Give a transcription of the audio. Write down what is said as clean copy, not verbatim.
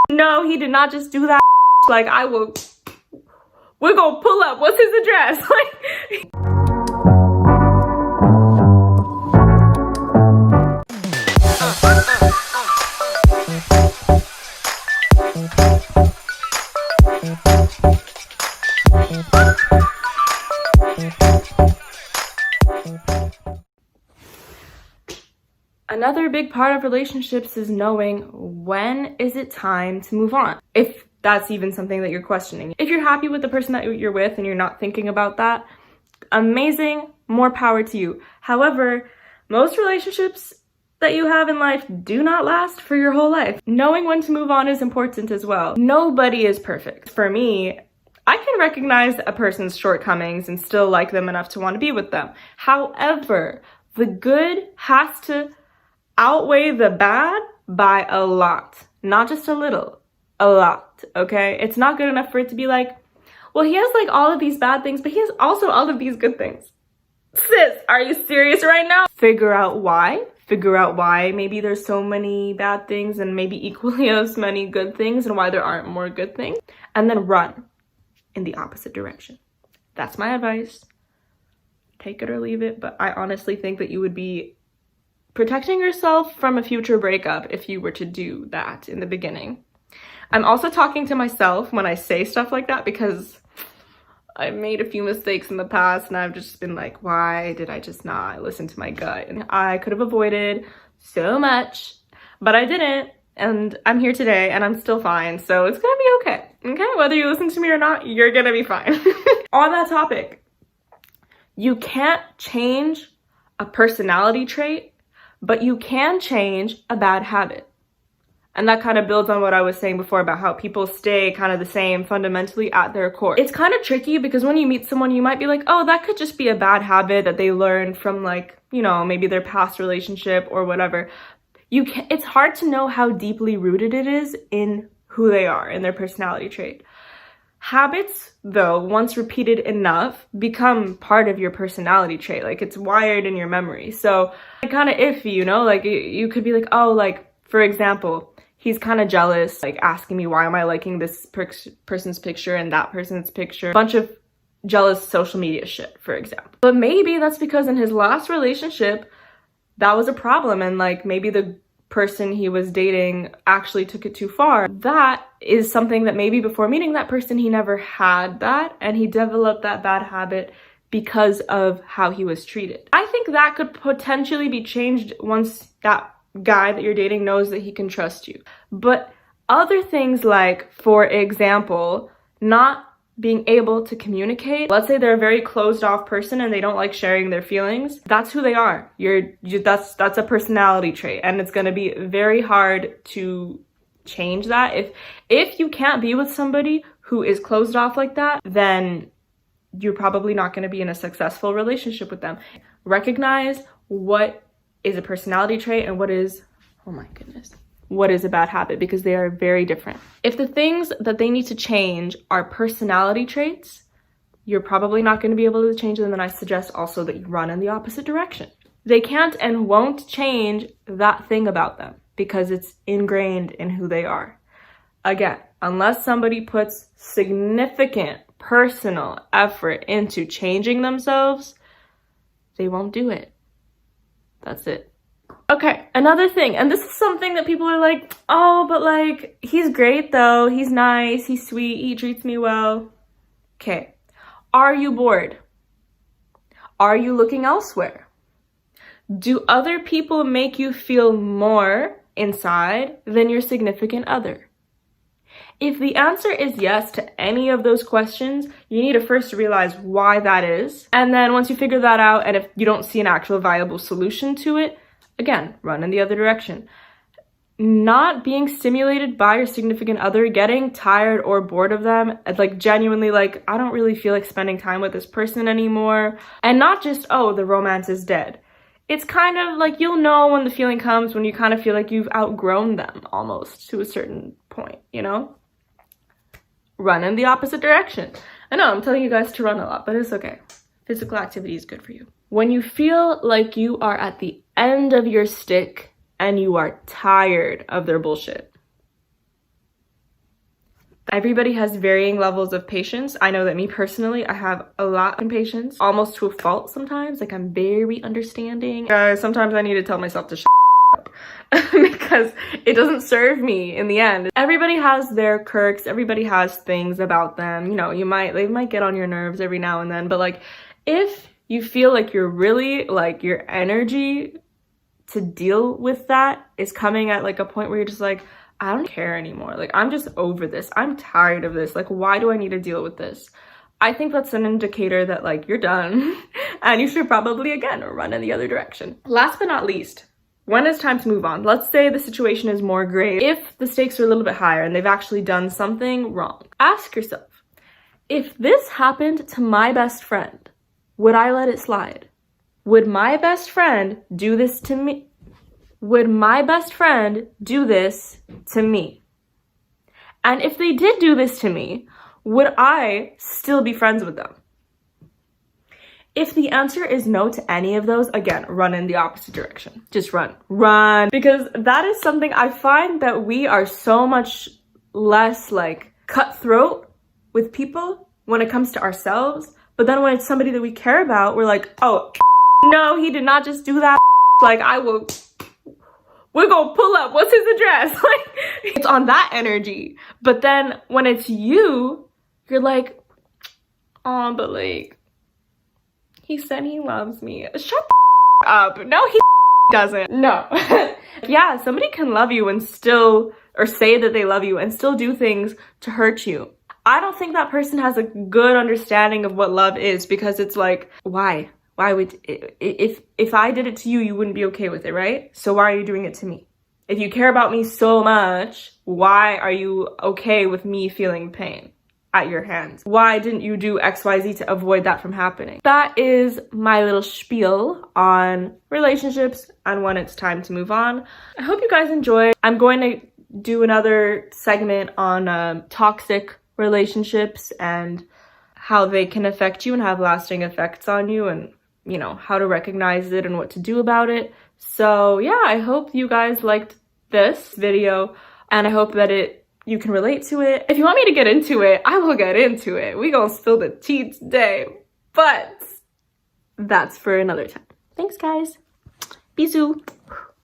No, he did not just do that. Like, we're gonna pull up. What's his address? Like, another big part of relationships is knowing when is it time to move on. If that's even something that you're questioning. If you're happy with the person that you're with and you're not thinking about that, amazing, more power to you. However, most relationships that you have in life do not last for your whole life. Knowing when to move on is important as well. Nobody is perfect. For me, I can recognize a person's shortcomings and still like them enough to want to be with them. However, the good has to outweigh the bad by a lot, not just a little, a lot, okay? It's not good enough for it to be like, well, he has like all of these bad things, but he has also all of these good things. Sis, are you serious right now? Figure out why. Figure out why maybe there's so many bad things and maybe equally as many good things and why there aren't more good things. And then run in the opposite direction. That's my advice. Take it or leave it, but I honestly think that you would be protecting yourself from a future breakup if you were to do that in the beginning. I'm also talking to myself when I say stuff like that because I've made a few mistakes in the past and I've just been like, why did I just not listen to my gut? And I could have avoided so much, but I didn't. And I'm here today and I'm still fine. So it's gonna be okay. Okay, whether you listen to me or not, you're gonna be fine. On that topic, you can't change a personality trait, but you can change a bad habit. And that kind of builds on what I was saying before about how people stay kind of the same fundamentally at their core. It's kind of tricky because when you meet someone, you might be like, oh, that could just be a bad habit that they learned from like, you know, maybe their past relationship or whatever. It's hard to know how deeply rooted it is in who they are, in their personality trait. Habits, though, once repeated enough, become part of your personality trait. Like, it's wired in your memory. So, kind of iffy, you know? Like, you could be like, oh, like, for example, he's kind of jealous, like, asking me why am I liking this person's picture and that person's picture. A bunch of jealous social media shit, for example. But maybe that's because in his last relationship, that was a problem, and, like, maybe the person he was dating actually took it too far. That is something that maybe before meeting that person, he never had that, and he developed that bad habit because of how he was treated. I think that could potentially be changed once that guy that you're dating knows that he can trust you. But other things like, for example, not being able to communicate. Let's say they're a very closed off person and they don't like sharing their feelings. That's who they are. That's a personality trait, and it's going to be very hard to change that. If you can't be with somebody who is closed off like that, then you're probably not going to be in a successful relationship with them. Recognize what is a personality trait and what is, oh my goodness, what is a bad habit, because they are very different. If the things that they need to change are personality traits, you're probably not going to be able to change them, and I suggest also that you run in the opposite direction. They can't and won't change that thing about them because it's ingrained in who they are. Again, unless somebody puts significant personal effort into changing themselves, they won't do it. That's it. Okay, another thing, and this is something that people are like, oh, but like, he's great though, he's nice, he's sweet, he treats me well. Okay, are you bored? Are you looking elsewhere? Do other people make you feel more inside than your significant other? If the answer is yes to any of those questions, you need to first realize why that is. And then once you figure that out, and if you don't see an actual viable solution to it, again, run in the other direction. Not being stimulated by your significant other, getting tired or bored of them, like genuinely like, I don't really feel like spending time with this person anymore. And not just, oh, the romance is dead. It's kind of like, you'll know when the feeling comes when you kind of feel like you've outgrown them almost to a certain point, you know? Run in the opposite direction. I know I'm telling you guys to run a lot, but it's okay. Physical activity is good for you. When you feel like you are at the end of your stick and you are tired of their bullshit, Everybody has varying levels of patience. I know that me personally, I have a lot of patience, almost to a fault sometimes. Like, I'm very understanding. Sometimes I need to tell myself to shut up because it doesn't serve me in the end. Everybody has their quirks. Everybody has things about them. You know, they might get on your nerves every now and then, but like, if you feel like you're really, like, your energy to deal with that is coming at like a point where you're just like, I don't care anymore. Like, I'm just over this. I'm tired of this. Like, why do I need to deal with this? I think that's an indicator that like you're done and you should probably again run in the other direction. Last but not least, when it's time to move on. Let's say the situation is more grave. If the stakes are a little bit higher and they've actually done something wrong, ask yourself, if this happened to my best friend, would I let it slide? Would my best friend do this to me? Would my best friend do this to me? And if they did do this to me, would I still be friends with them? If the answer is no to any of those, again, run in the opposite direction. Just run. Run. Because that is something I find that we are so much less like cutthroat with people when it comes to ourselves. But then when it's somebody that we care about, we're like, oh, no, he did not just do that. Like, we're gonna pull up, what's his address? Like, it's on that energy. But then when it's you, you're like, oh, but like, he said he loves me. Shut the up. No, he doesn't. No. Yeah, somebody can love you and still, or say that they love you and still do things to hurt you. I don't think that person has a good understanding of what love is, because it's like, why? Why would, if I did it to you, you wouldn't be okay with it, right? So why are you doing it to me? If you care about me so much, why are you okay with me feeling pain at your hands? Why didn't you do XYZ to avoid that from happening? That is my little spiel on relationships and when it's time to move on. I hope you guys enjoyed. I'm going to do another segment on toxic relationships and how they can affect you and have lasting effects on you, and you know, how to recognize it and what to do about it. So yeah, I hope you guys liked this video and I hope that you can relate to it. If you want me to get into it, I will get into it. We gonna spill the tea today, but that's for another time. Thanks guys. Bisous.